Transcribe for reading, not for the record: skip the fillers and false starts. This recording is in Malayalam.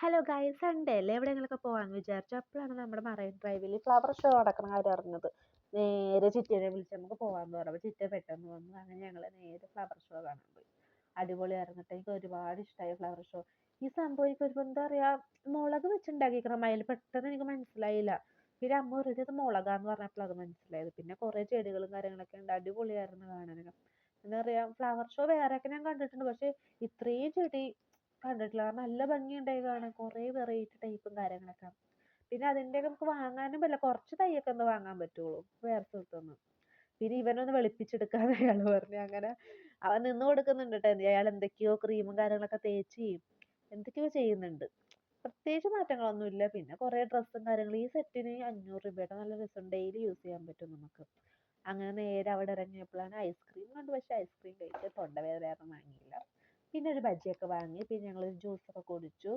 ഹലോ ഗൈസ്, സൺഡേ അല്ലേ? എവിടെയെങ്കിലുമൊക്കെ പോകാമെന്ന് വിചാരിച്ചു. അപ്പോഴാണ് നമ്മുടെ മറൈൻ ഡ്രൈവിൽ ഫ്ലവർ ഷോ നടക്കുന്ന കാര്യം അറിഞ്ഞത്. നേരെ ചിറ്റേനെ വിളിച്ച് നമുക്ക് പോകാമെന്ന് പറഞ്ഞപ്പോൾ ചിറ്റ പെട്ടെന്ന് വന്നു. അങ്ങനെ ഞങ്ങൾ നേരെ ഫ്ലവർ ഷോ കാണാൻ പോയി. അടിപൊളിയായിരുന്നു കേട്ടോ. എനിക്ക് ഒരുപാട് ഇഷ്ടമായി ഫ്ലവർ ഷോ. ഈ സംഭവം എനിക്ക് ഒരു എന്താ പറയുക, മുളക് വെച്ചുണ്ടാക്കിക്കണം. അതിൽ പെട്ടെന്ന് എനിക്ക് മനസ്സിലായില്ല. പിന്നെ അമ്മ പറഞ്ഞത് ഇത് മുളകാന്ന് പറഞ്ഞപ്പോൾ അത് മനസ്സിലായത്. പിന്നെ കുറേ ചെടികളും കാര്യങ്ങളൊക്കെ ഉണ്ട്. അടിപൊളിയായിരുന്നു കാണാനൊക്കെ. എന്താ പറയുക, ഫ്ലവർ ഷോ വേറെയൊക്കെ ഞാൻ കണ്ടിട്ടുണ്ട്. പക്ഷേ ഇത്രയും ചെടി കണ്ടിട്ടില്ല. നല്ല ഭംഗിയുണ്ടായി കാണാൻ. കുറേ വെറൈറ്റി ടൈപ്പും കാര്യങ്ങളൊക്കെ. പിന്നെ അതിൻ്റെയൊക്കെ നമുക്ക് വാങ്ങാനും പറ്റില്ല. കുറച്ച് തൈയൊക്കെ ഒന്ന് വാങ്ങാൻ പറ്റുള്ളൂ വേറെ സ്ഥലത്തൊന്നും. പിന്നെ ഇവനൊന്ന് വെളുപ്പിച്ചെടുക്കാന്ന് അയാൾ പറഞ്ഞു. അങ്ങനെ അവൻ നിന്ന് കൊടുക്കുന്നുണ്ട് കേട്ടോ. അയാൾ എന്തൊക്കെയോ ക്രീമും കാര്യങ്ങളൊക്കെ തേച്ച് എന്തൊക്കെയോ ചെയ്യുന്നുണ്ട്. പ്രത്യേകിച്ച് മാറ്റങ്ങളൊന്നുമില്ല. പിന്നെ കുറേ ഡ്രസ്സും കാര്യങ്ങളും. ഈ സെറ്റിന് 500 രൂപയുടെ നല്ല രസം. ഡെയിലി യൂസ് ചെയ്യാൻ പറ്റും നമുക്ക്. അങ്ങനെ നേരെ അവിടെ ഇറങ്ങിയപ്പോഴാണ് ഐസ്ക്രീം കണ്ടു. പക്ഷേ ഐസ്ക്രീം കഴിച്ച് തൊണ്ടവേദന കാരണം വാങ്ങിയില്ല. പിന്നെ ഒരു ബജ്ജിയൊക്കെ വാങ്ങി. പിന്നെ ഞങ്ങൾ ജ്യൂസൊക്കെ കുടിച്ചു.